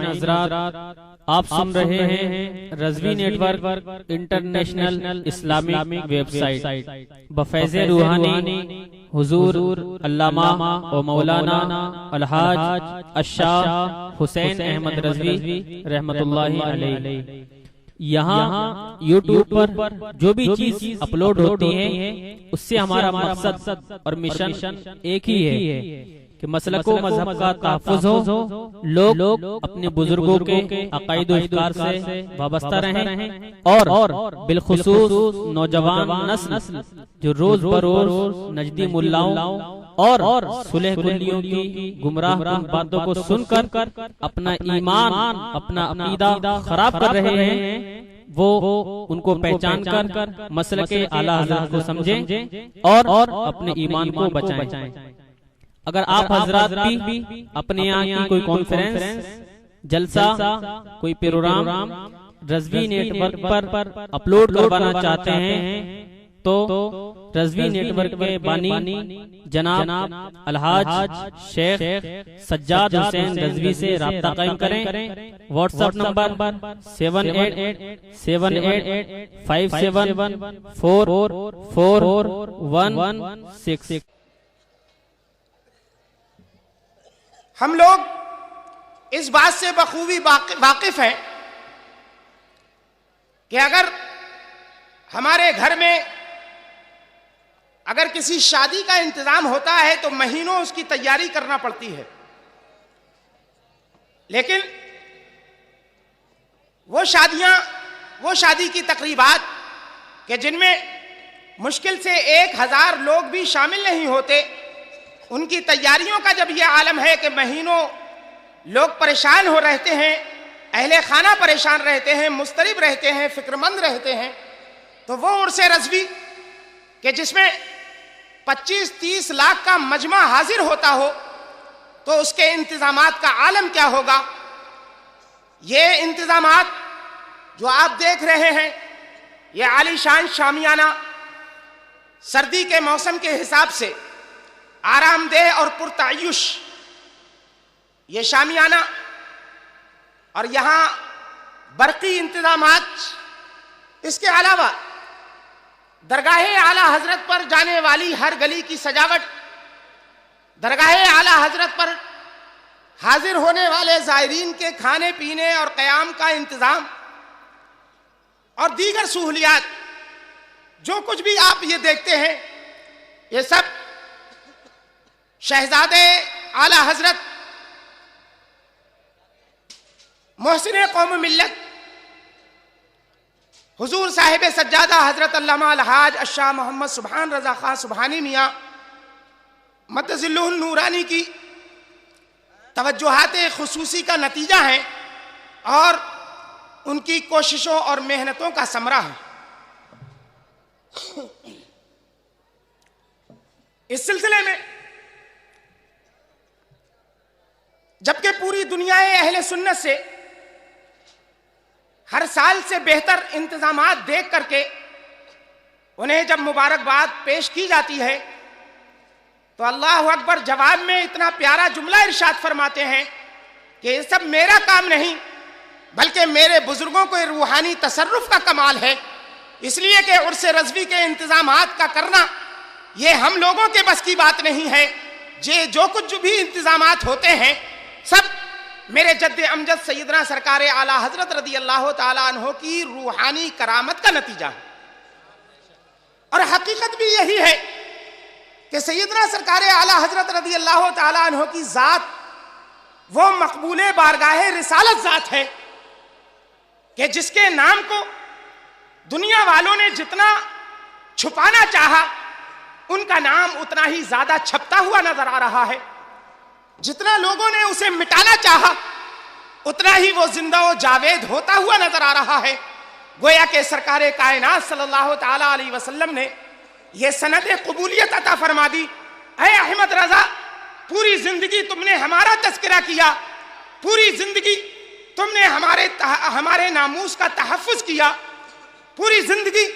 حضرات، آپ سن رہے ہیں Rizvi network international Islamic website بفیض روحانی حضور علامہ و مولانا الحاج الشاہ حسین احمد رضوی رحمت اللہ علیہ۔ یہاں یوٹیوب پر جو بھی چیز اپلوڈ ہوتی ہے اس سے ہمارا مقصد اور مشن ایک ہی ہے کہ مسلک و مذہب کا تحفظ ہو، لوگ اپنے بزرگوں کے عقائد و افکار سے وابستہ رہیں، اور بالخصوص نوجوان نسل جو روز بروز نجدی ملاؤں اور صلح کلیوں کی گمراہ کن باتوں کو سن کر اپنا ایمان، اپنا عقیدہ خراب کر رہے ہیں، وہ ان کو پہچان کر مسلک اعلیٰ حضرت کو سمجھیں اور اپنے ایمان کو بچائیں۔ اگر آپ حضرات بھی اپنے یہاں کی کوئی کانفرنس، جلسہ، کوئی پروگرام رضوی نیٹ ورک پر اپلوڈ کروانا چاہتے ہیں تو رضوی نیٹ ورک کے بانی جناب الحاج شیخ سجاد حسین رضوی سے رابطہ قائم کریں۔ What's app number 7878574416۔ ہم لوگ اس بات سے بخوبی واقف ہیں کہ اگر ہمارے گھر میں اگر کسی شادی کا انتظام ہوتا ہے تو مہینوں اس کی تیاری کرنا پڑتی ہے، لیکن وہ شادی کی تقریبات کہ جن میں مشکل سے 1000 لوگ بھی شامل نہیں ہوتے، ان کی تیاریوں کا جب یہ عالم ہے کہ مہینوں لوگ پریشان ہو رہتے ہیں، اہل خانہ پریشان رہتے ہیں، مضطرب رہتے ہیں، فکر مند رہتے ہیں، تو وہ عرس رضوی کہ جس میں 25-30 لاکھ کا مجمع حاضر ہوتا ہو تو اس کے انتظامات کا عالم کیا ہوگا۔ یہ انتظامات جو آپ دیکھ رہے ہیں، یہ عالی شان شامیانہ، سردی کے موسم کے حساب سے آرام دہ اور پرتعیش یہ شامیانہ، اور یہاں برقی انتظامات، اس کے علاوہ درگاہ اعلیٰ حضرت پر جانے والی ہر گلی کی سجاوٹ، درگاہ اعلیٰ حضرت پر حاضر ہونے والے زائرین کے کھانے پینے اور قیام کا انتظام، اور دیگر سہولیات، جو کچھ بھی آپ یہ دیکھتے ہیں، یہ سب شہزادے اعلیٰ حضرت محسن قوم ملت حضور صاحب سجادہ حضرت علامہ الحاج الشاہ محمد سبحان رضا خان سبحانی میاں مد ظلہ النورانی کی توجہات خصوصی کا نتیجہ ہیں اور ان کی کوششوں اور محنتوں کا ثمرہ ہے۔ اس سلسلے میں جبکہ پوری دنیا اہل سنت سے ہر سال سے بہتر انتظامات دیکھ کر کے انہیں جب مبارکباد پیش کی جاتی ہے تو اللہ اکبر جواب میں اتنا پیارا جملہ ارشاد فرماتے ہیں کہ یہ سب میرا کام نہیں بلکہ میرے بزرگوں کو روحانی تصرف کا کمال ہے، اس لیے کہ عرس رضوی کے انتظامات کا کرنا یہ ہم لوگوں کے بس کی بات نہیں ہے۔ جو کچھ بھی انتظامات ہوتے ہیں سب میرے جد امجد سیدنا سرکار اعلیٰ حضرت رضی اللہ تعالیٰ عنہ کی روحانی کرامت کا نتیجہ ہے، اور حقیقت بھی یہی ہے کہ سیدنا سرکار اعلیٰ حضرت رضی اللہ تعالیٰ عنہ کی ذات وہ مقبول بارگاہ رسالت ذات ہے کہ جس کے نام کو دنیا والوں نے جتنا چھپانا چاہا ان کا نام اتنا ہی زیادہ چھپتا ہوا نظر آ رہا ہے، جتنا لوگوں نے اسے مٹانا چاہا اتنا ہی وہ زندہ و جاوید ہوتا ہوا نظر آ رہا ہے۔ گویا کہ سرکار کائنات صلی اللہ تعالیٰ علیہ وسلم نے یہ سند قبولیت عطا فرما دی، اے احمد رضا پوری زندگی تم نے ہمارا تذکرہ کیا، پوری زندگی تم نے ہمارے ناموس کا تحفظ کیا، پوری زندگی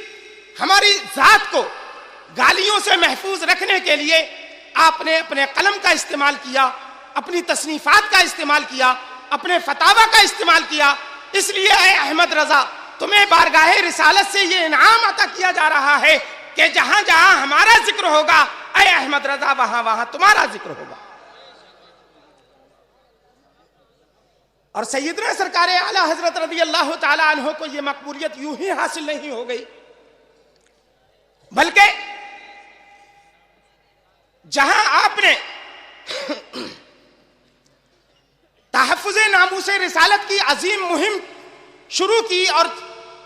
ہماری ذات کو گالیوں سے محفوظ رکھنے کے لیے آپ نے اپنے قلم کا استعمال کیا، اپنی تصنیفات کا استعمال کیا، اپنے فتاوا کا استعمال کیا. اس لیے اے احمد رضا تمہیں بارگاہ رسالت سے یہ انعام عطا کیا جا رہا ہے کہ جہاں جہاں ہمارا ذکر ہوگا اے احمد رضا وہاں وہاں تمہارا ذکر ہوگا. اور سیدنا سرکار اعلی حضرت رضی اللہ تعالی عنہ کو یہ مقبولیت یوں ہی حاصل نہیں ہو گئی، بلکہ جہاں آپ نے تحفظ ناموس رسالت کی عظیم مہم شروع کی اور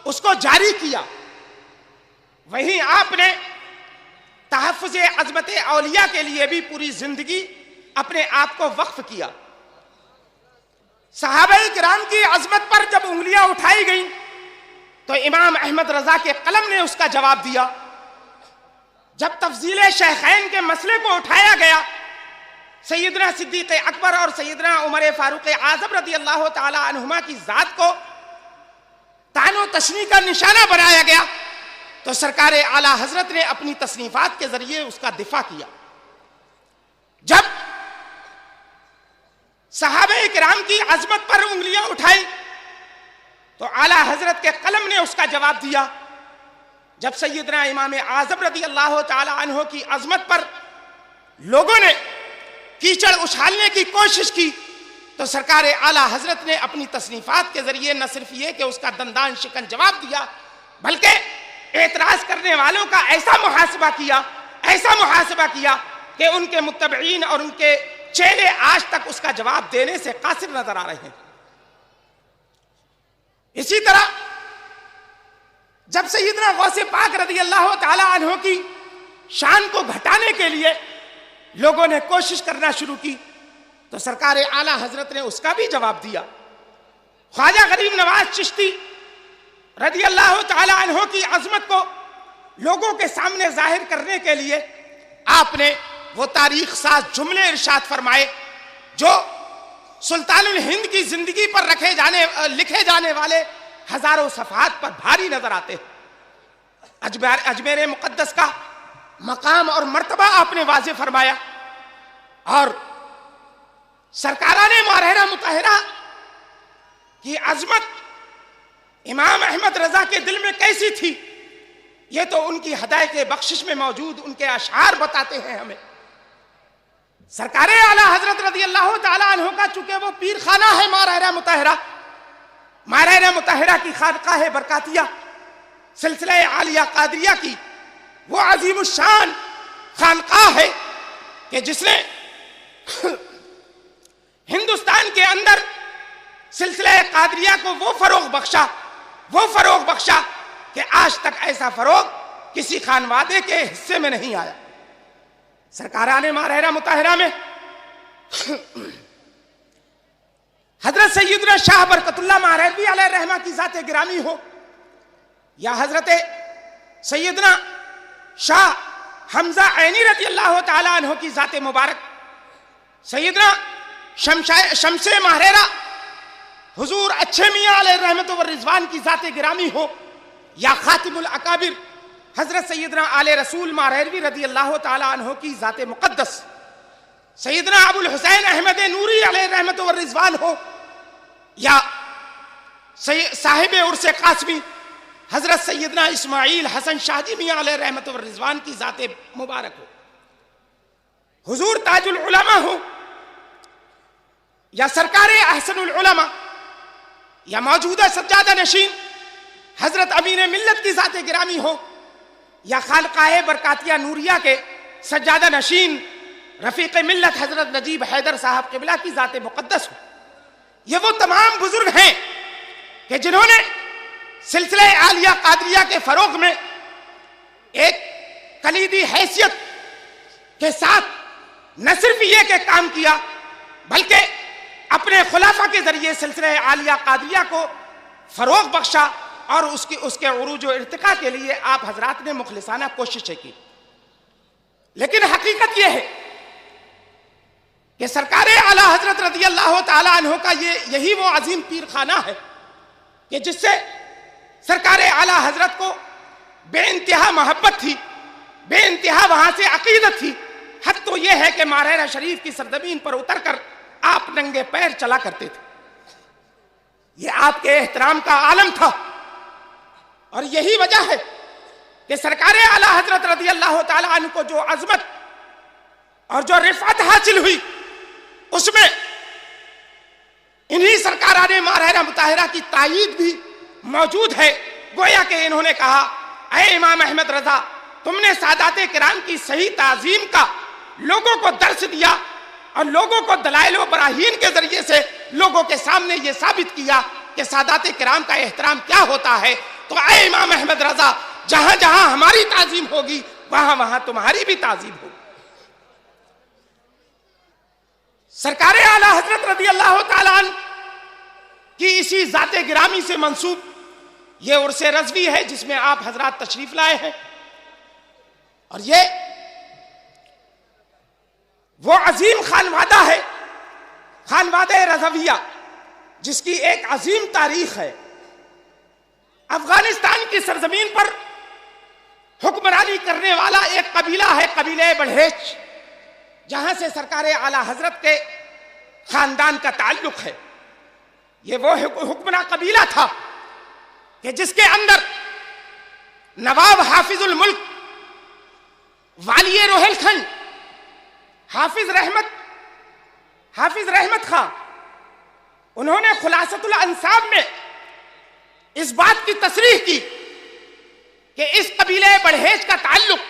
اس کو جاری کیا، وہیں آپ نے تحفظ عظمت اولیاء کے لیے بھی پوری زندگی اپنے آپ کو وقف کیا. صحابہ کرام کی عظمت پر جب انگلیاں اٹھائی گئیں تو امام احمد رضا کے قلم نے اس کا جواب دیا. جب تفضیل شیخین کے مسئلے کو اٹھایا گیا، سیدنا صدیق اکبر اور سیدنا عمر فاروق اعظم رضی اللہ تعالی عنہما کی ذات کو طعن و تشنیع کا نشانہ بنایا گیا، تو سرکار اعلی حضرت نے اپنی تصنیفات کے ذریعے اس کا دفاع کیا. جب صحابہ کرام کی عظمت پر انگلیاں اٹھائی تو اعلی حضرت کے قلم نے اس کا جواب دیا. جب سیدنا امام اعظم رضی اللہ تعالی عنہ کی عظمت پر لوگوں نے کیچڑ اچھالنے کی کوشش کی تو سرکار اعلی حضرت نے اپنی تصنیفات کے ذریعے نہ صرف یہ کہ اس کا دندان شکن جواب دیا، بلکہ اعتراض کرنے والوں کا ایسا محاسبہ کیا کہ ان کے متبعین اور ان کے چیلے آج تک اس کا جواب دینے سے قاصر نظر آ رہے ہیں. اسی طرح جب سیدنا غوث پاک رضی اللہ تعالی عنہ کی شان کو گھٹانے کے لیے لوگوں نے کوشش کرنا شروع کی تو سرکار اعلی حضرت نے اس کا بھی جواب دیا. خواجہ غریب نواز چشتی رضی اللہ تعالی عنہ کی عظمت کو لوگوں کے سامنے ظاہر کرنے کے لیے آپ نے وہ تاریخ ساز جملے ارشاد فرمائے جو سلطان الہند کی زندگی پر لکھے جانے والے ہزاروں صفحات پر بھاری نظر آتے ہیں. اجمیر مقدس کا مقام اور مرتبہ آپ نے واضح فرمایا اور سرکاران ماہرہ مطہرہ کی عظمت امام احمد رضا کے دل میں کیسی تھی یہ تو ان کی ہدایت بخشش میں موجود ان کے اشعار بتاتے ہیں ہمیں. سرکار اعلی حضرت رضی اللہ تعالی عنہ کا چونکہ وہ پیر خانہ ہے ماہرہ مطہرہ کی خانقاہ برکاتیہ سلسلہ عالیہ قادریہ کی وہ عظیم الشان خانقاہ ہے کہ جس نے ہندوستان کے اندر سلسلہ قادریہ کو وہ فروغ بخشا کہ آج تک ایسا فروغ کسی خانوادے کے حصے میں نہیں آیا. سرکاران ماہرہ مطہرہ میں حضرت سیدنا شاہ برکت اللہ مہروی علیہ الرحمہ کی ذات گرامی ہو یا حضرت سیدنا شاہ حمزہ عینی رضی اللہ تعالی عنہ کی ذات مبارک، سیدنا شمس ماہرہ حضور اچھے میاں علیہ الرحمت والرضوان کی ذات گرامی ہو یا خاتم الاکابر حضرت سیدنا آل رسول ماہروی رضی اللہ تعالی عنہ کی ذات مقدس، سیدنا ابو الحسین احمد نوری علیہ الرحمت والرضوان ہو یا صاحب عرس قاسمی حضرت سیدنا اسماعیل حسن شاہدی میاں علیہ الرحمت والرضوان کی ذات مبارک ہو، حضور تاج العلماء ہو یا سرکار احسن العلماء یا موجودہ سجادہ نشین حضرت امین ملت کی ذات گرامی ہو یا خانقاہ برکاتیہ نوریہ کے سجادہ نشین رفیق ملت حضرت نجیب حیدر صاحب قبلہ کی ذات مقدس ہو. یہ وہ تمام بزرگ ہیں کہ جنہوں نے سلسلہ عالیہ قادریہ کے فروغ میں ایک کلیدی حیثیت کے ساتھ نہ صرف یہ کہ کام کیا بلکہ اپنے خلافہ کے ذریعے سلسلہ عالیہ قادریہ کو فروغ بخشا اور اس کے عروج و ارتقاء کے لیے آپ حضرات نے مخلصانہ کوششیں کی. لیکن حقیقت یہ ہے کہ سرکار اعلی حضرت رضی اللہ تعالی عنہ کا یہی وہ عظیم پیر خانہ ہے کہ جس سے سرکار اعلی حضرت کو بے انتہا محبت تھی، بے انتہا وہاں سے عقیدت تھی. حد تو یہ ہے کہ ماہرہ شریف کی سرزمین پر اتر کر آپ ننگے پیر چلا کرتے تھے. آپ کے احترام کا عالم تھا، اور یہی وجہ ہے کہ سرکار اعلیٰ حضرت رضی اللہ تعالیٰ عنہ کو جو عظمت اور جو رفعت حاصل ہوئی، اس میں انہی سرکاران ماہرہ مطہرہ کی تائید بھی موجود ہے۔ گویا کہ انہوں نے کہا، اے امام احمد رضا، تم نے سادات کرام کی صحیح تعظیم کا لوگوں کو درس دیا اور لوگوں کو دلائل و براہین کے ذریعے سے لوگوں کے سامنے یہ ثابت کیا کہ سادات کرام کا احترام کیا ہوتا ہے۔ تو اے امام احمد رضا، جہاں جہاں ہماری تعظیم ہوگی وہاں وہاں تمہاری بھی تعظیم ہوگی۔ سرکار اعلیٰ حضرت رضی اللہ تعالیٰ عنہ کی اسی ذات گرامی سے منسوب یہ عرس رضوی ہے جس میں آپ حضرات تشریف لائے ہیں، اور یہ وہ عظیم خانوادہ ہے، خانوادہ رضویہ، جس کی ایک عظیم تاریخ ہے۔ افغانستان کی سرزمین پر حکمرانی کرنے والا ایک قبیلہ ہے، قبیلہ بڑھیچ، جہاں سے سرکار اعلیٰ حضرت کے خاندان کا تعلق ہے۔ یہ وہ حکمراں قبیلہ تھا کہ جس کے اندر نواب حافظ الملک والی روہیل کھنڈ حافظ رحمت خان، انہوں نے خلاصۃ الانساب میں اس بات کی تصریح کی کہ اس قبیلہ بڑھیچ کا تعلق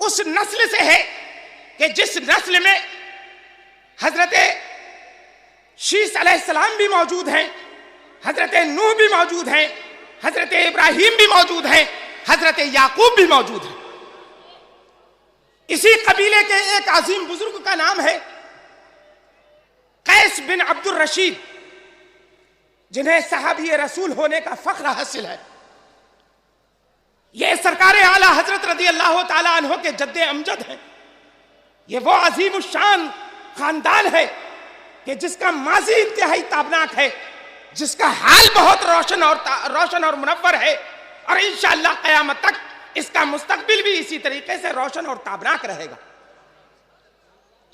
اس نسل سے ہے کہ جس نسل میں حضرت شیس علیہ السلام بھی موجود ہیں، حضرت نوح بھی موجود ہیں، حضرت ابراہیم بھی موجود ہیں، حضرت یعقوب بھی موجود ہیں۔ اسی قبیلے کے ایک عظیم بزرگ کا نام ہے قیس بن عبد الرشید، جنہیں صحابی رسول ہونے کا فخر حاصل ہے۔ یہ سرکار اعلیٰ حضرت رضی اللہ تعالیٰ عنہ کے جد امجد ہیں۔ یہ وہ عظیم الشان خاندان ہے کہ جس کا ماضی انتہائی تابناک ہے، جس کا حال بہت روشن اور منور ہے، اور انشاءاللہ قیامت تک اس کا مستقبل بھی اسی طریقے سے روشن اور تابناک رہے گا۔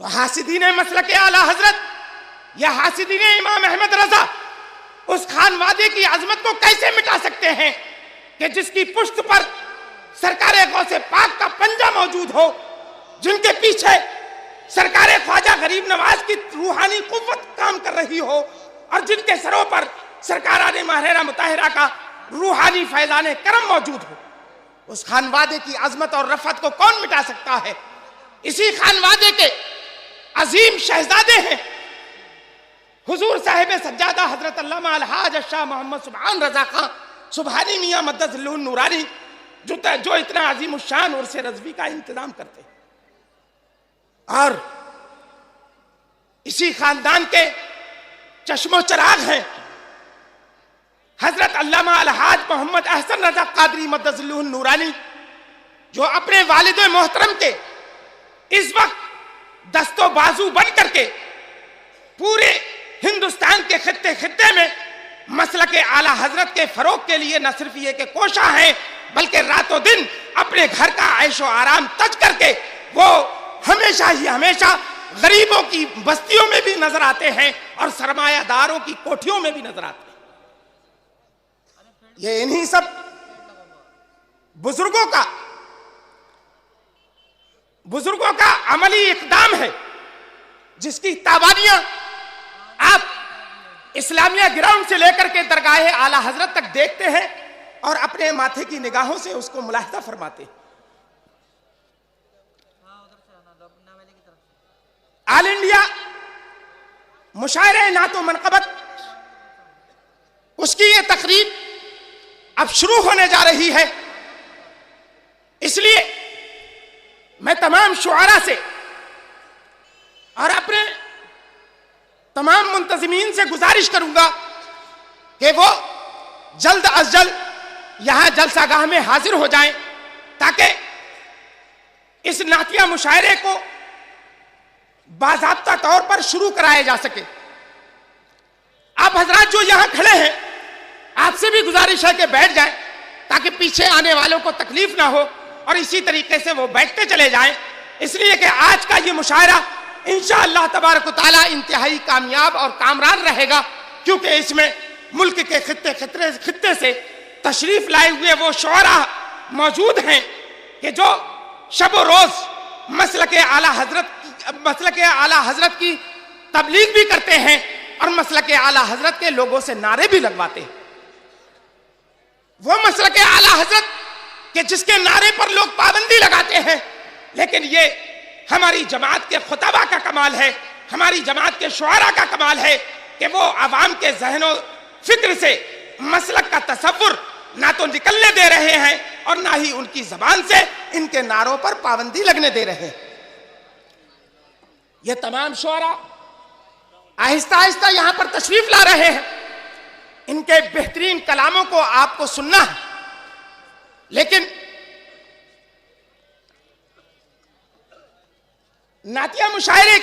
تو حاسدین مسلک اعلیٰ حضرت یا حاسدین امام احمد رضا اس خانوادے کی عظمت کو کیسے مٹا سکتے ہیں کہ جس کی پشت پر سرکار غوث پاک کا پنجہ موجود ہو، جن کے پیچھے سرکار خواجہ غریب نواز کی روحانی قوت کام کر رہی ہو، اور جن کے سروں پر سرکاران ماہرہ مطہرہ کا روحانی فیضان کرم موجود ہو۔ اس خانوادے کی عظمت اور رفعت کو کون مٹا سکتا ہے؟ اسی خانوادے کے عظیم شہزادے ہیں حضور صاحب سجادہ حضرت علامہ الحاج الشاہ محمد سبحان رضا خان سبحانی میاں مدد ذلہ النورانی، جو اتنا عظیم الشان عرس رضوی کا انتظام کرتے ہیں۔ اور اسی خاندان کے چشم و چراغ ہیں حضرت علامہ الحاج محمد احسن رضا قادری مدد ذلہ النورانی، جو اپنے والد محترم کے اس وقت دست و بازو بن کر کے پورے ہندوستان کے خطے میں مسلک اعلیٰ حضرت کے فروغ کے لیے نہ صرف یہ کہ کوشاں ہیں، بلکہ رات و دن اپنے گھر کا عیش و آرام تج کر کے وہ ہمیشہ غریبوں کی بستیوں میں بھی نظر آتے ہیں اور سرمایہ داروں کی کوٹھیوں میں بھی نظر آتے ہیں۔ یہ انہی سب بزرگوں کا عملی اقدام ہے، جس کی تابانیاں آپ اسلامیہ گراؤنڈ سے لے کر کے درگاہ اعلیٰ حضرت تک دیکھتے ہیں اور اپنے ماتھے کی نگاہوں سے اس کو ملاحظہ فرماتے ہیں۔ آل انڈیا مشاعرہ نعت و منقبت، اس کی یہ تقریب اب شروع ہونے جا رہی ہے۔ اس لیے میں تمام شعراء سے اور اپنے تمام منتظمین سے گزارش کروں گا کہ وہ جلد از جلد یہاں جلسہ گاہ میں حاضر ہو جائیں، تاکہ اس نعتیہ مشاعرے کو باضابطہ طور پر شروع کرایا جا سکے۔ آپ حضرات جو یہاں کھڑے ہیں، آپ سے بھی گزارش ہے کہ بیٹھ جائیں تاکہ پیچھے آنے والوں کو تکلیف نہ ہو، اور اسی طریقے سے وہ بیٹھتے چلے جائیں، اس لیے کہ آج کا یہ مشاعرہ انشاءاللہ تبارک و تعالی انتہائی کامیاب اور کامران رہے گا، کیونکہ اس میں ملک کے خطے سے تشریف لائے ہوئے وہ شعراء موجود ہیں کہ جو شب و روز مسلک اعلیٰ حضرت کی تبلیغ بھی کرتے ہیں اور مسلک اعلیٰ حضرت کے لوگوں سے نعرے بھی لگواتے ہیں. وہ مسلک اعلیٰ حضرت کہ جس کے نعرے پر لوگ پابندی لگاتے ہیں. لیکن یہ ہماری جماعت کے خطبہ کا کمال ہے, ہماری جماعت کے شعراء کا کمال ہے کہ وہ عوام کے ذہن و فکر سے مسلک کا تصور نہ تو نکلنے دے رہے ہیں اور نہ ہی ان کی زبان سے ان کے نعروں پر پابندی لگنے دے رہے ہیں. یہ تمام شعراء آہستہ آہستہ یہاں پر تشریف لا رہے ہیں. ان کے بہترین کلاموں کو آپ کو سننا ہے, لیکن نعتیہ مشاعرے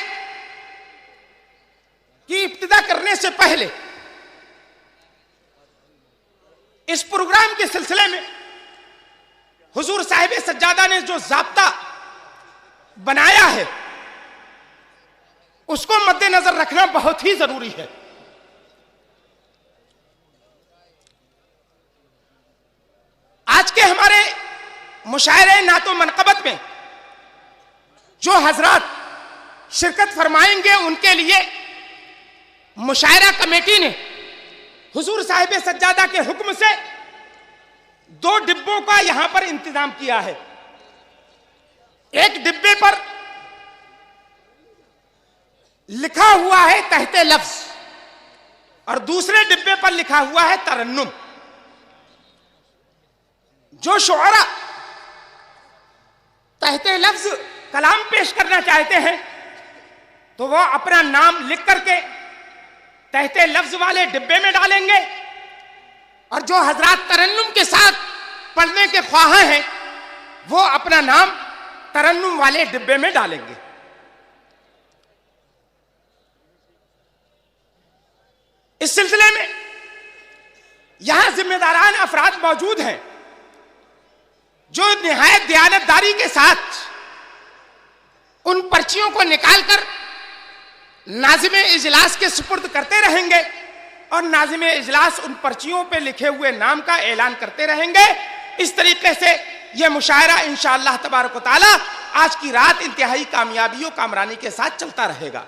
کی ابتدا کرنے سے پہلے اس پروگرام کے سلسلے میں حضور صاحب سجادہ نے جو ضابطہ بنایا ہے اس کو مد نظر رکھنا بہت ہی ضروری ہے. آج کے ہمارے مشاعرے نعت و منقبت میں جو حضرات شرکت فرمائیں گے ان کے لیے مشاعرہ کمیٹی نے حضور صاحب سجادہ کے حکم سے 2 ڈبوں کا یہاں پر انتظام کیا ہے. ایک ڈبے پر لکھا ہوا ہے تحت لفظ اور دوسرے ڈبے پر لکھا ہوا ہے ترنم. جو شعراء تحت لفظ کلام پیش کرنا چاہتے ہیں تو وہ اپنا نام لکھ کر کے تحت لفظ والے ڈبے میں ڈالیں گے, اور جو حضرات ترنم کے ساتھ پڑھنے کے خواہاں ہیں وہ اپنا نام ترنم والے ڈبے میں ڈالیں گے. اس سلسلے میں یہاں ذمہ داران افراد موجود ہیں جو نہایت دیانتداری کے ساتھ ان پرچیوں کو نکال کر ناظم اجلاس کے سپرد کرتے رہیں گے اور ناظم اجلاس ان پرچیوں پہ لکھے ہوئے نام کا اعلان کرتے رہیں گے. اس طریقے سے یہ مشاعرہ انشاءاللہ تبارک و تعالی آج کی رات انتہائی کامیابی و کامرانی کے ساتھ چلتا رہے گا.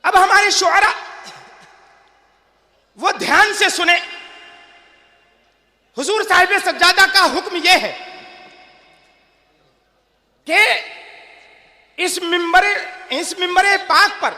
اب ہمارے شعراء وہ دھیان سے سنیں. حضور صاحب سجادہ کا حکم یہ ہے کہ اس ممبر پاک پر